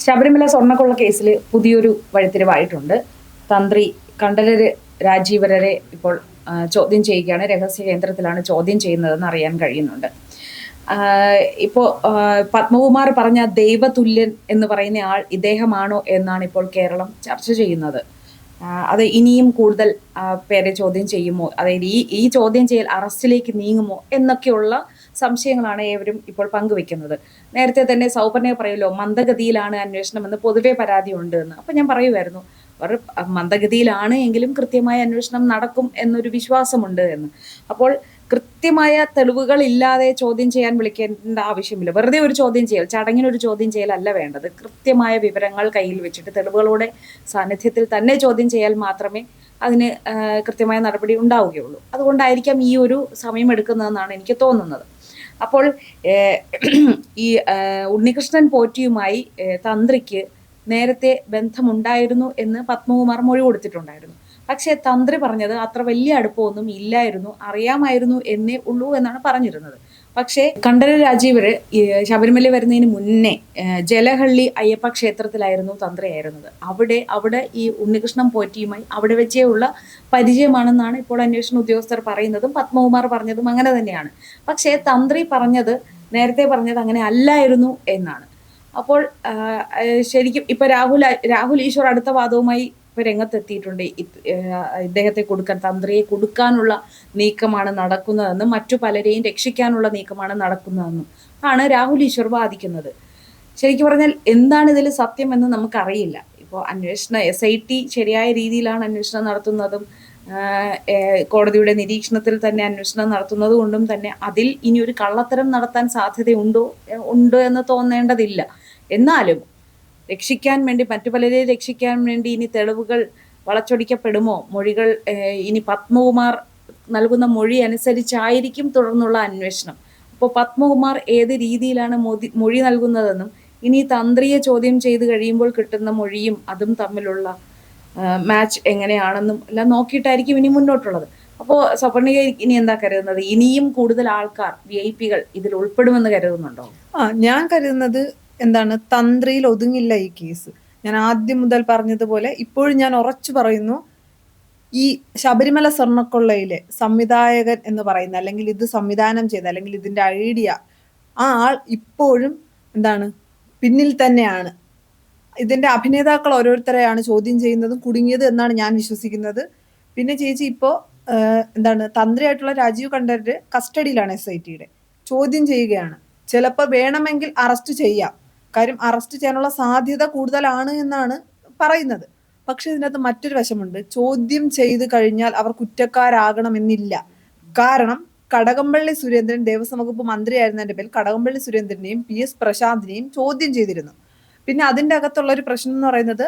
ശബരിമല സ്വർണ്ണക്കൊള്ള കേസിൽ പുതിയൊരു വഴിത്തിരിവായിട്ടുണ്ട്. തന്ത്രി കണ്ഠരര് രാജീവരരെ ഇപ്പോൾ ചോദ്യം ചെയ്യുകയാണ്. രഹസ്യ കേന്ദ്രത്തിലാണ് ചോദ്യം ചെയ്യുന്നതെന്ന് അറിയാൻ കഴിയുന്നുണ്ട്. ഇപ്പോൾ പത്മകുമാർ പറഞ്ഞ ദൈവതുല്യൻ എന്ന് പറയുന്ന ആൾ ഇദ്ദേഹമാണോ എന്നാണ് ഇപ്പോൾ കേരളം ചർച്ച ചെയ്യുന്നത്. അത് ഇനിയും കൂടുതൽ പേരെ ചോദ്യം ചെയ്യുമോ, അതായത് ഈ ചോദ്യം ചെയ്യൽ അറസ്റ്റിലേക്ക് നീങ്ങുമോ എന്നൊക്കെയുള്ള സംശയങ്ങളാണ് ഏവരും ഇപ്പോൾ പങ്കുവെക്കുന്നത്. നേരത്തെ തന്നെ സൗപർണ്യ പറയുമല്ലോ, മന്ദഗതിയിലാണ് അന്വേഷണം എന്ന് പൊതുവെ പരാതിയുണ്ട് എന്ന്. അപ്പം ഞാൻ പറയുമായിരുന്നു, അവർ മന്ദഗതിയിലാണ് എങ്കിലും കൃത്യമായ അന്വേഷണം നടക്കും എന്നൊരു വിശ്വാസമുണ്ട് എന്ന്. അപ്പോൾ കൃത്യമായ തെളിവുകൾ ഇല്ലാതെ ചോദ്യം ചെയ്യാൻ വിളിക്കേണ്ട ആവശ്യമില്ല. വെറുതെ ഒരു ചോദ്യം ചെയ്യൽ, ചടങ്ങിനൊരു ചോദ്യം ചെയ്യലല്ല വേണ്ടത്. കൃത്യമായ വിവരങ്ങൾ കയ്യിൽ വെച്ചിട്ട് തെളിവുകളുടെ സാന്നിധ്യത്തിൽ തന്നെ ചോദ്യം ചെയ്യാൽ മാത്രമേ അതിന് കൃത്യമായ നടപടി ഉണ്ടാവുകയുള്ളൂ. അതുകൊണ്ടായിരിക്കാം ഈ ഒരു സമയം എടുക്കുന്നതെന്നാണ് എനിക്ക് തോന്നുന്നത്. അപ്പോൾ ഈ ഉണ്ണികൃഷ്ണൻ പോറ്റിയുമായി തന്ത്രിക്ക് നേരത്തെ ബന്ധമുണ്ടായിരുന്നു എന്ന് പത്മകുമാർ മൊഴി കൊടുത്തിട്ടുണ്ടായിരുന്നു. പക്ഷേ തന്ത്രി പറഞ്ഞത് അത്ര വലിയ അടുപ്പമൊന്നും ഇല്ലായിരുന്നു, അറിയാമായിരുന്നു എന്നേ ഉള്ളൂ എന്നാണ് പറഞ്ഞിരുന്നത്. പക്ഷേ കണ്ഠരര് രാജീവര് ശബരിമല വരുന്നതിന് മുന്നേ ജലഹള്ളി അയ്യപ്പ ക്ഷേത്രത്തിലായിരുന്നു തന്ത്രിയായിരുന്നത്. അവിടെ ഈ ഉണ്ണികൃഷ്ണൻ പോറ്റിയുമായി അവിടെ വെച്ചേ ഉള്ള പരിചയമാണെന്നാണ് ഇപ്പോൾ അന്വേഷണ ഉദ്യോഗസ്ഥർ പറയുന്നതും പത്മകുമാർ പറഞ്ഞതും അങ്ങനെ തന്നെയാണ്. പക്ഷേ തന്ത്രി നേരത്തെ പറഞ്ഞത് അങ്ങനെ അല്ലായിരുന്നു എന്നാണ്. അപ്പോൾ ശരിക്കും ഇപ്പൊ രാഹുൽ ഈശ്വർ അടുത്ത വാദവുമായി ഇപ്പൊ രംഗത്തെത്തിയിട്ടുണ്ട്. തന്ത്രിയെ കൊടുക്കാനുള്ള നീക്കമാണ് നടക്കുന്നതെന്നും മറ്റു പലരെയും രക്ഷിക്കാനുള്ള നീക്കമാണ് നടക്കുന്നതെന്നും ആണ് രാഹുൽ ഈശ്വർ വാദിക്കുന്നത്. ശരിക്കും പറഞ്ഞാൽ എന്താണ് ഇതിൽ സത്യം എന്ന് നമുക്കറിയില്ല. ഇപ്പോൾ SIT ശരിയായ രീതിയിലാണ് അന്വേഷണം നടത്തുന്നതും കോടതിയുടെ നിരീക്ഷണത്തിൽ തന്നെ അന്വേഷണം നടത്തുന്നത് കൊണ്ടും തന്നെ അതിൽ ഇനി ഒരു കള്ളത്തരം നടത്താൻ സാധ്യതയുണ്ടോ എന്ന് തോന്നേണ്ടതില്ല. എന്നാലും മറ്റു പലരെ രക്ഷിക്കാൻ വേണ്ടി ഇനി തെളിവുകൾ വളച്ചൊടിക്കപ്പെടുമോ, മൊഴികൾ ഇനി പത്മകുമാർ നൽകുന്ന മൊഴി അനുസരിച്ചായിരിക്കും തുടർന്നുള്ള അന്വേഷണം. അപ്പോൾ പത്മകുമാർ ഏത് രീതിയിലാണ് മൊഴി നൽകുന്നതെന്നും ഇനി തന്ത്രിയെ ചോദ്യം ചെയ്ത് കഴിയുമ്പോൾ കിട്ടുന്ന മൊഴിയും അതും തമ്മിലുള്ള മാച്ച് എങ്ങനെയാണെന്നും എല്ലാം നോക്കിയിട്ടായിരിക്കും ഇനി മുന്നോട്ടുള്ളത്. അപ്പോൾ സവർണിക ഇനി എന്താ കരുതുന്നത്? ഇനിയും കൂടുതൽ ആൾക്കാർ VIP ഇതിൽ ഉൾപ്പെടുമെന്ന് കരുതുന്നുണ്ടോ? ഞാൻ കരുതുന്നത് എന്താണ്, തന്ത്രിയിൽ ഒതുങ്ങില്ല ഈ കേസ്. ഞാൻ ആദ്യം മുതൽ പറഞ്ഞതുപോലെ ഇപ്പോഴും ഞാൻ ഉറച്ചു പറയുന്നു, ഈ ശബരിമല സ്വർണ്ണക്കൊള്ളയിലെ സംവിധായകൻ എന്ന് പറയുന്ന, അല്ലെങ്കിൽ ഇത് സംവിധാനം ചെയ്ത, അല്ലെങ്കിൽ ഇതിന്റെ ഐഡിയ ആ ആൾ ഇപ്പോഴും എന്താണ് പിന്നിൽ തന്നെയാണ്. ഇതിന്റെ അഭിനേതാക്കൾ ഓരോരുത്തരെയാണ് ചോദ്യം ചെയ്യുന്നതും കുടുങ്ങിയത് എന്നാണ് ഞാൻ വിശ്വസിക്കുന്നത്. പിന്നെ ചേച്ചി ഇപ്പോ തന്ത്രിയായിട്ടുള്ള രാജീവ് കണ്ഠരര് കസ്റ്റഡിയിലാണ് SITയുടെ, ചോദ്യം ചെയ്യുകയാണ്. ചിലപ്പോൾ വേണമെങ്കിൽ അറസ്റ്റ് ചെയ്യാം, കാര്യം അറസ്റ്റ് ചെയ്യാനുള്ള സാധ്യത കൂടുതലാണ് എന്നാണ് പറയുന്നത്. പക്ഷെ ഇതിനകത്ത് മറ്റൊരു വശമുണ്ട്. ചോദ്യം ചെയ്ത് കഴിഞ്ഞാൽ അവർ കുറ്റക്കാരാകണമെന്നില്ല. കാരണം കടകംപള്ളി സുരേന്ദ്രൻ ദേവസ്വം വകുപ്പ് മന്ത്രിയായിരുന്നതിന്റെ പേരിൽ കടകംപള്ളി സുരേന്ദ്രനെയും PS പ്രശാന്തിനെയും ചോദ്യം ചെയ്തിരുന്നു. പിന്നെ അതിന്റെ അകത്തുള്ള ഒരു പ്രശ്നം എന്ന് പറയുന്നത്,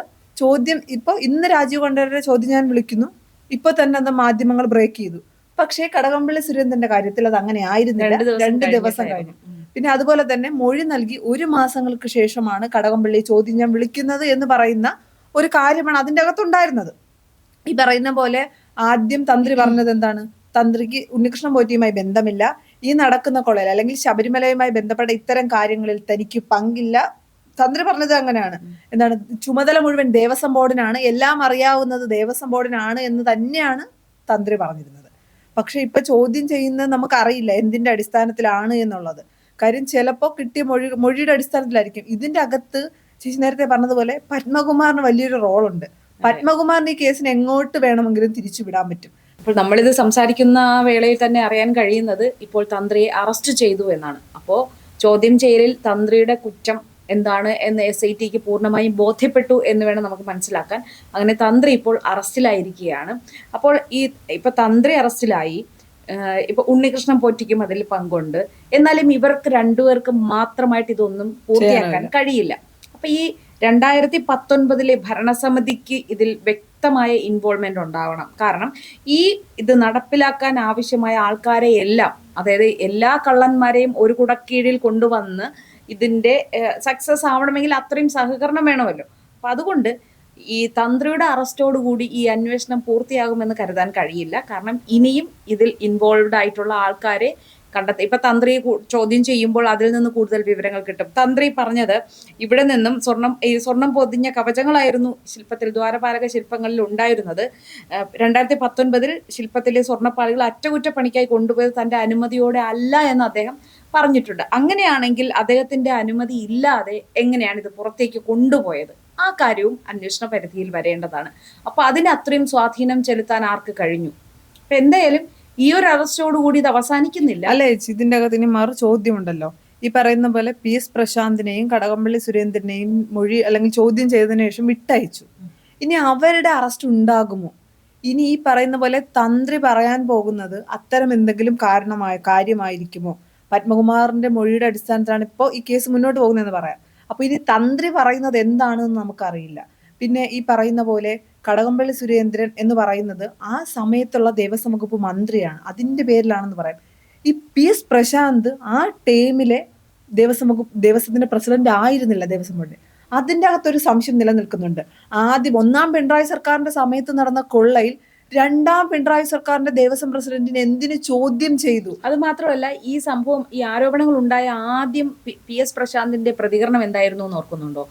ഇന്ന് രാജീവ് കണ്ഠരരെ ചോദ്യം ഞാൻ വിളിക്കുന്നു, ഇപ്പൊ തന്നെ അത് മാധ്യമങ്ങൾ ബ്രേക്ക് ചെയ്തു. പക്ഷേ കടകംപള്ളി സുരേന്ദ്രന്റെ കാര്യത്തിൽ അത് അങ്ങനെ ആയിരുന്നില്ല, 2 ദിവസം കഴിഞ്ഞു. പിന്നെ അതുപോലെ തന്നെ മൊഴി നൽകി 1 മാസങ്ങൾക്ക് ശേഷമാണ് കടകംപള്ളി ചോദ്യം ഞാൻ വിളിക്കുന്നത് എന്ന് പറയുന്ന ഒരു കാര്യമാണ് അതിന്റെ അകത്തുണ്ടായിരുന്നത്. ഈ പറയുന്ന പോലെ ആദ്യം തന്ത്രി പറഞ്ഞത് എന്താണ്, തന്ത്രിക്ക് ഉണ്ണികൃഷ്ണൻ പോറ്റിയുമായി ബന്ധമില്ല, ഈ നടക്കുന്ന കൊള്ളയിൽ അല്ലെങ്കിൽ ശബരിമലയുമായി ബന്ധപ്പെട്ട ഇത്തരം കാര്യങ്ങളിൽ തനിക്ക് പങ്കില്ല. തന്ത്രി പറഞ്ഞത് അങ്ങനെയാണ്. ചുമതല മുഴുവൻ ദേവസ്വം ബോർഡിനാണ്, എല്ലാം അറിയാവുന്നത് ദേവസ്വം ബോർഡിനാണ് എന്ന് തന്നെയാണ് തന്ത്രി പറഞ്ഞിരുന്നത്. പക്ഷെ ഇപ്പൊ ചോദ്യം ചെയ്യുന്നത് നമുക്കറിയില്ല എന്തിന്റെ അടിസ്ഥാനത്തിലാണ് എന്നുള്ളത്. കാര്യം ചിലപ്പോൾ കിട്ടിയ മൊഴിയുടെ അടിസ്ഥാനത്തിലായിരിക്കും. ഇതിന്റെ അകത്ത് ചേച്ചി നേരത്തെ പറഞ്ഞതുപോലെ പത്മകുമാറിന് വലിയൊരു റോളുണ്ട്. പത്മകുമാറിന് ഈ കേസിന് എങ്ങോട്ട് വേണമെങ്കിലും തിരിച്ചു വിടാൻ പറ്റും. അപ്പോൾ നമ്മളിത് സംസാരിക്കുന്ന ആ വേളയിൽ തന്നെ അറിയാൻ കഴിയുന്നത് ഇപ്പോൾ തന്ത്രിയെ അറസ്റ്റ് ചെയ്തു എന്നാണ്. അപ്പോൾ ചോദ്യം ചെയ്യലിൽ തന്ത്രിയുടെ കുറ്റം എന്താണ് എന്ന് SITക്ക് പൂർണ്ണമായും ബോധ്യപ്പെട്ടു എന്ന് വേണം നമുക്ക് മനസ്സിലാക്കാൻ. അങ്ങനെ തന്ത്രി ഇപ്പോൾ അറസ്റ്റിലായിരിക്കുകയാണ്. അപ്പോൾ ഇപ്പൊ തന്ത്രി അറസ്റ്റിലായി, ഇപ്പൊ ഉണ്ണികൃഷ്ണൻ പോറ്റിക്കും അതിൽ പങ്കുണ്ട്. എന്നാലും ഇവർക്ക് രണ്ടുപേർക്കും മാത്രമായിട്ട് ഇതൊന്നും പൂർത്തിയാക്കാൻ കഴിയില്ല. അപ്പൊ ഈ 2019 ഭരണസമിതിക്ക് ഇതിൽ വ്യക്തമായ ഇൻവോൾവ്മെന്റ് ഉണ്ടാവണം. കാരണം ഇത് നടപ്പിലാക്കാൻ ആവശ്യമായ ആൾക്കാരെ എല്ലാം, അതായത് എല്ലാ കള്ളന്മാരെയും ഒരു കുടക്കീഴിൽ കൊണ്ടുവന്ന് ഇതിന്റെ സക്സസ് ആവണമെങ്കിൽ അത്രയും സഹകരണം വേണമല്ലോ. അപ്പൊ അതുകൊണ്ട് ഈ തന്ത്രിയുടെ അറസ്റ്റോടുകൂടി ഈ അന്വേഷണം പൂർത്തിയാകുമെന്ന് കരുതാൻ കഴിയില്ല. കാരണം ഇനിയും ഇതിൽ ഇൻവോൾവ്ഡ് ആയിട്ടുള്ള ആൾക്കാരെ കണ്ടെത്തി. ഇപ്പൊ തന്ത്രിയെ ചോദ്യം ചെയ്യുമ്പോൾ അതിൽ നിന്ന് കൂടുതൽ വിവരങ്ങൾ കിട്ടും. തന്ത്രി പറഞ്ഞത് ഇവിടെ നിന്നും സ്വർണം പൊതിഞ്ഞ കവചങ്ങളായിരുന്നു ശില്പത്തിൽ, ദ്വാരപാലക ശില്പങ്ങളിൽ ഉണ്ടായിരുന്നത്. 2019 ശില്പത്തിലെ സ്വർണ്ണപ്പാളികൾ അറ്റകുറ്റപ്പണിക്കായി കൊണ്ടുപോയത് തന്റെ അനുമതിയോടെ അല്ല എന്ന് അദ്ദേഹം പറഞ്ഞിട്ടുണ്ട്. അങ്ങനെയാണെങ്കിൽ അദ്ദേഹത്തിന്റെ അനുമതി ഇല്ലാതെ എങ്ങനെയാണ് ഇത് പുറത്തേക്ക് കൊണ്ടുപോയത്? ആ കാര്യവും അന്വേഷണ പരിധിയിൽ വരേണ്ടതാണ്. അപ്പൊ അതിന് അത്രയും സ്വാധീനം ചെലുത്താൻ ആർക്ക് കഴിഞ്ഞു? അപ്പൊ എന്തായാലും ഈ ഒരു അറസ്റ്റോടുകൂടി ഇത് അവസാനിക്കുന്നില്ല. അല്ലേ ചേച്ചി, ഇതിന്റെ അകത്ത് ഇനി മറു ചോദ്യമുണ്ടല്ലോ. ഈ പറയുന്ന പോലെ PS പ്രശാന്തിനെയും കടകംപള്ളി സുരേന്ദ്രനെയും മൊഴി അല്ലെങ്കിൽ ചോദ്യം ചെയ്തതിനു ശേഷം വിട്ടയച്ചു. ഇനി അവരുടെ അറസ്റ്റ് ഉണ്ടാകുമോ? ഇനി ഈ പറയുന്ന പോലെ തന്ത്രി പറയാൻ പോകുന്നത് അത്തരം എന്തെങ്കിലും കാര്യമായിരിക്കുമോ? പത്മകുമാറിന്റെ മൊഴിയുടെ അടിസ്ഥാനത്തിലാണ് ഇപ്പോൾ ഈ കേസ് മുന്നോട്ട് പോകുന്നതെന്ന് പറയാം. അപ്പൊ ഇനി തന്ത്രി പറയുന്നത് എന്താണെന്ന് നമുക്കറിയില്ല. പിന്നെ ഈ പറയുന്ന പോലെ കടകംപള്ളി സുരേന്ദ്രൻ എന്ന് പറയുന്നത് ആ സമയത്തുള്ള ദേവസ്വം വകുപ്പ് മന്ത്രിയാണ്, അതിന്റെ പേരിലാണെന്ന് പറയാം. ഈ PS പ്രശാന്ത് ആ ടൈമിലെ ദേവസ്വത്തിന്റെ പ്രസിഡന്റ് ആയിരുന്നില്ല ദേവസ്വം ബോർഡിന്റെ. അതിന്റെ അകത്തൊരു സംശയം നിലനിൽക്കുന്നുണ്ട്. ആദ്യം 1ാം പിണറായി സർക്കാരിന്റെ സമയത്ത് നടന്ന കൊള്ളയിൽ 2ാം പിണറായി സർക്കാരിന്റെ ദേവസ്വം പ്രസിഡന്റിനെ എന്തിനു ചോദ്യം ചെയ്തു? അത് മാത്രമല്ല, ഈ സംഭവം, ഈ ആരോപണങ്ങൾ ഉണ്ടായ ആദ്യം PS പ്രശാന്തിന്റെ പ്രതികരണം എന്തായിരുന്നു എന്ന് ഓർക്കുന്നുണ്ടോ?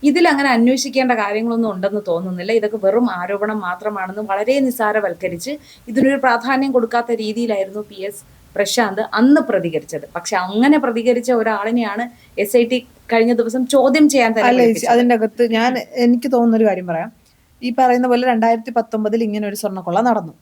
ഇതിൽ അങ്ങനെ അന്വേഷിക്കേണ്ട കാര്യങ്ങളൊന്നും ഉണ്ടെന്ന് തോന്നുന്നില്ല, ഇതൊക്കെ വെറും ആരോപണം മാത്രമാണെന്ന് വളരെ നിസ്സാരവൽക്കരിച്ച് ഇതിനൊരു പ്രാധാന്യം കൊടുക്കാത്ത രീതിയിലായിരുന്നു PS പ്രശാന്ത് അന്ന് പ്രതികരിച്ചത്. പക്ഷെ അങ്ങനെ പ്രതികരിച്ച ഒരാളിനെയാണ് SIT കഴിഞ്ഞ ദിവസം ചോദ്യം ചെയ്യാൻ തന്നെ. അതിന്റെ അകത്ത് എനിക്ക് തോന്നുന്ന ഒരു കാര്യം പറയാം. ഈ പറയുന്ന പോലെ 2019 ഇങ്ങനെ ഒരു സ്വർണ്ണക്കൊള്ള നടന്നു.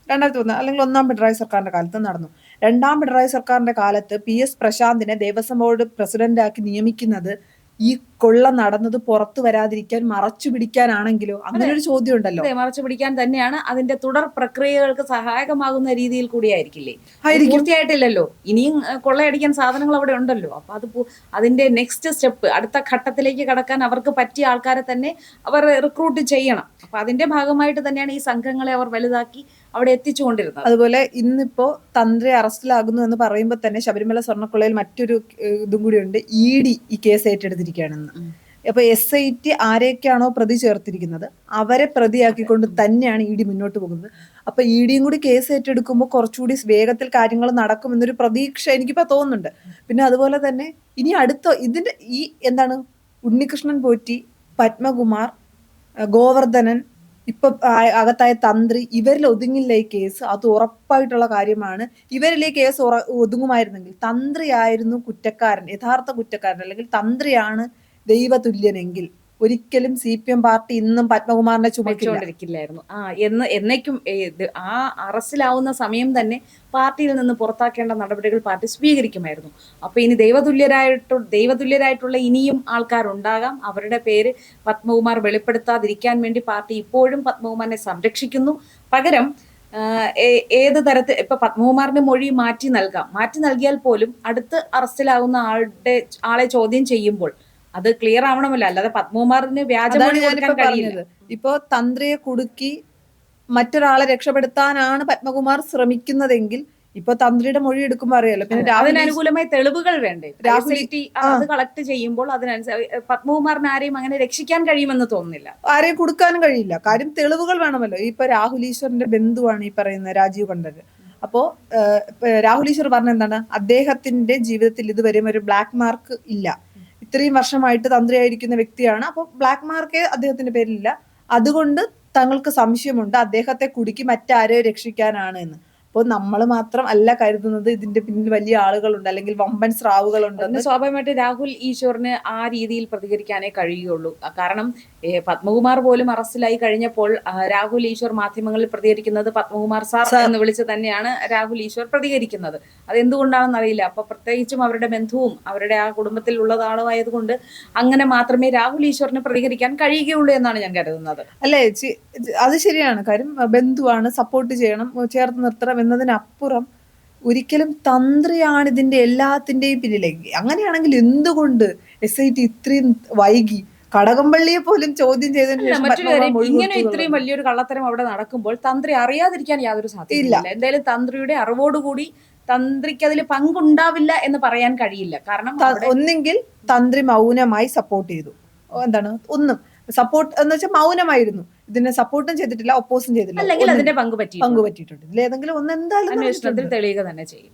2019 അല്ലെങ്കിൽ 1ാം പിണറായി സർക്കാരിന്റെ കാലത്ത് നടന്നു. 2ാം പിണറായി സർക്കാരിന്റെ കാലത്ത് PS പ്രശാന്തിനെ ദേവസ്വം ബോർഡ് പ്രസിഡന്റാക്കി നിയമിക്കുന്നത് ഈ കൊള്ള നടന്നത് പുറത്തു വരാതിരിക്കാൻ, മറച്ചു പിടിക്കാനാണെങ്കിലോ? അങ്ങനെ ഒരു ചോദ്യം ഉണ്ടല്ലോ. മറച്ചു പിടിക്കാൻ തന്നെയാണ്, അതിന്റെ തുടർ പ്രക്രിയകൾക്ക് സഹായകമാകുന്ന രീതിയിൽ കൂടിയായിരിക്കില്ലേ? പൂർത്തിയായിട്ടില്ലല്ലോ, ഇനിയും കൊള്ളയടിക്കാൻ സാധനങ്ങൾ അവിടെ ഉണ്ടല്ലോ. അപ്പൊ അതിന്റെ നെക്സ്റ്റ് സ്റ്റെപ്പ്, അടുത്ത ഘട്ടത്തിലേക്ക് കടക്കാൻ അവർക്ക് പറ്റിയ ആൾക്കാരെ തന്നെ അവർ റിക്രൂട്ട് ചെയ്യണം. അപ്പൊ അതിന്റെ ഭാഗമായിട്ട് തന്നെയാണ് ഈ സംഘങ്ങളെ അവർ വലുതാക്കി അവിടെ എത്തിച്ചുകൊണ്ടിരുന്നത്. അതുപോലെ ഇന്നിപ്പോ തന്ത്രി അറസ്റ്റിലാകുന്നു എന്ന് പറയുമ്പോൾ തന്നെ ശബരിമല സ്വർണ്ണക്കൊള്ളയിൽ മറ്റൊരു ഇതും കൂടിയുണ്ട്. ED ഈ കേസ് ഏറ്റെടുത്തിരിക്കുകയാണെന്ന്. അപ്പൊ SIT ആരെയൊക്കെയാണോ പ്രതി ചേർത്തിരിക്കുന്നത് അവരെ പ്രതിയാക്കിക്കൊണ്ട് തന്നെയാണ് ED മുന്നോട്ട് പോകുന്നത്. അപ്പൊ EDയും കൂടി കേസ് ഏറ്റെടുക്കുമ്പോൾ കുറച്ചുകൂടി വേഗത്തിൽ കാര്യങ്ങൾ നടക്കുമെന്നൊരു പ്രതീക്ഷ എനിക്കിപ്പോ തോന്നുന്നുണ്ട്. പിന്നെ അതുപോലെ തന്നെ ഇനി ഇതിന്റെ ഈ ഉണ്ണികൃഷ്ണൻ പോറ്റി, പത്മകുമാർ, ഗോവർദ്ധനൻ, ഇപ്പൊ അകത്തായ തന്ത്രി, ഇവരിൽ ഒതുങ്ങില്ല ഈ കേസ്. അത് ഉറപ്പായിട്ടുള്ള കാര്യമാണ്. ഇവരിൽ ഈ കേസ് ഒതുങ്ങുമായിരുന്നെങ്കിൽ തന്ത്രിയായിരുന്നു കുറ്റക്കാരൻ, യഥാർത്ഥ കുറ്റക്കാരൻ, അല്ലെങ്കിൽ തന്ത്രിയാണ് ദൈവതുല്യനെങ്കിൽ ഒരിക്കലും CPM പാർട്ടി ഇന്നും പത്മകുമാറിനെ ചുമച്ചുകൊണ്ടിരിക്കില്ലായിരുന്നു. എന്നേക്കും ആ അറസ്റ്റിലാവുന്ന സമയം തന്നെ പാർട്ടിയിൽ നിന്ന് പുറത്താക്കേണ്ട നടപടികൾ പാർട്ടി സ്വീകരിക്കുമായിരുന്നു. അപ്പൊ ഇനി ദൈവതുല്യരായിട്ടുള്ള ഇനിയും ആൾക്കാരുണ്ടാകാം. അവരുടെ പേര് പത്മകുമാർ വെളിപ്പെടുത്താതിരിക്കാൻ വേണ്ടി പാർട്ടി ഇപ്പോഴും പത്മകുമാറിനെ സംരക്ഷിക്കുന്നു. പകരം ഏത് തരത്തിൽ ഇപ്പൊ പത്മകുമാറിന്റെ മൊഴി മാറ്റി നൽകിയാൽ പോലും അടുത്ത് അറസ്റ്റിലാവുന്ന ആളെ ചോദ്യം ചെയ്യുമ്പോൾ അത് ക്ലിയർ ആവണമല്ലോ, അല്ലാതെ പത്മകുമാറിന് വ്യാജമൊഴി കൊടുക്കാൻ കഴിയില്ല. ഇപ്പോ തന്ത്രിയെ കുടുക്കി മറ്റൊരാളെ രക്ഷപ്പെടുത്താനാണ് പത്മകുമാർ ശ്രമിക്കുന്നതെങ്കിൽ ഇപ്പൊ തന്ത്രിയുടെ മൊഴി എടുക്കുമ്പോൾ അറിയാലോ. പിന്നെ അതിനനുകൂലമായി തെളിവുകൾ വേണ്ടേ? അത് കളക്ട് ചെയ്യുമ്പോൾ അതിനനുസരിച്ച് പത്മകുമാറിന് ആരെയും അങ്ങനെ രക്ഷിക്കാൻ കഴിയുമെന്ന് തോന്നുന്നില്ല, ആരെയും കൊടുക്കാനും കഴിയില്ല. കാര്യം തെളിവുകൾ വേണമല്ലോ. ഇപ്പൊ രാഹുൽ ഈശ്വറിന്റെ ബന്ധുവാണ് ഈ പറയുന്ന രാജീവ് കണ്ഠര്. അപ്പോ രാഹുൽ ഈശ്വർ പറഞ്ഞ എന്താണ്, അദ്ദേഹത്തിന്റെ ജീവിതത്തിൽ ഇതുവരെ ഒരു ബ്ലാക്ക് മാർക്ക് ഇല്ല, ഇത്രയും വർഷമായിട്ട് തന്ത്രിയായിരിക്കുന്ന വ്യക്തിയാണ്. അപ്പൊ ബ്ലാക്ക് മാർക്ക് അദ്ദേഹത്തിന്റെ പേരിലില്ല, അതുകൊണ്ട് തങ്ങൾക്ക് സംശയമുണ്ട് അദ്ദേഹത്തെ കുടുക്കി മറ്റാരെ രക്ഷിക്കാനാണ് എന്ന്. അപ്പോൾ നമ്മൾ മാത്രം അല്ല കരുതുന്നത്, ഇതിന്റെ പിന്നിൽ വലിയ ആളുകളുണ്ട്, അല്ലെങ്കിൽ വമ്പൻ സ്രാവുകളുണ്ട്. സ്വാഭാവികമായിട്ട് രാഹുൽ ഈശ്വറിന് ആ രീതിയിൽ പ്രതികരിക്കാനേ കഴിയുള്ളൂ. കാരണം പത്മകുമാർ പോലും അറസ്റ്റിലായി കഴിഞ്ഞപ്പോൾ രാഹുൽ ഈശ്വർ മാധ്യമങ്ങളിൽ പ്രതികരിക്കുന്നത് പത്മകുമാർ സാർ എന്ന് വിളിച്ച് തന്നെയാണ് രാഹുൽ ഈശ്വർ പ്രതികരിക്കുന്നത്. അതെന്തുകൊണ്ടാണെന്ന് അറിയില്ല. അപ്പൊ പ്രത്യേകിച്ചും അവരുടെ ബന്ധുവും അവരുടെ ആ കുടുംബത്തിൽ ഉള്ളതാളുമായതുകൊണ്ട് അങ്ങനെ മാത്രമേ രാഹുൽ ഈശ്വറിന് പ്രതികരിക്കാൻ കഴിയുകയുള്ളൂ എന്നാണ് ഞാൻ കരുതുന്നത്. അല്ലേ? അത് ശരിയാണ്. കാര്യം ബന്ധുവാണ്, സപ്പോർട്ട് ചെയ്യണം, ചേർത്ത് നിർത്തണം എന്നതിനപ്പുറം ഒരിക്കലും തന്ത്രിയാണ് ഇതിന്റെ എല്ലാത്തിന്റെയും പിന്നിലേക്ക്. അങ്ങനെയാണെങ്കിൽ എന്തുകൊണ്ട് SIT ഇത്രയും വൈകി? കടകംപള്ളിയെ പോലും ചോദ്യം ചെയ്തതിനു ശേഷം ഇങ്ങനെ ഇത്രയും വലിയൊരു കള്ളത്തരം അവിടെ നടക്കുമ്പോൾ തന്ത്രി അറിയാതിരിക്കാൻ യാതൊരു സാധ്യതയില്ല. എന്തായാലും തന്ത്രിയുടെ അറിവോടുകൂടി തന്ത്രിക്ക് അതിൽ പങ്കുണ്ടാവില്ല എന്ന് പറയാൻ കഴിയില്ല. കാരണം ഒന്നെങ്കിൽ തന്ത്രി മൗനമായി സപ്പോർട്ട് ചെയ്തു, ഒന്നും സപ്പോർട്ട് എന്ന് വെച്ചാൽ മൗനമായിരുന്നു, ഇതിനെ സപ്പോർട്ടും ചെയ്തിട്ടില്ല, ഒപ്പോസും ചെയ്തിട്ടില്ല, അല്ലെങ്കിൽ അതിന്റെ പങ്ക് പറ്റിയിട്ടുണ്ട്. ഇതിലേതെങ്കിലും ഒന്ന് എന്തായാലും അന്വേഷണത്തിൽ തെളിയുക തന്നെ ചെയ്യും.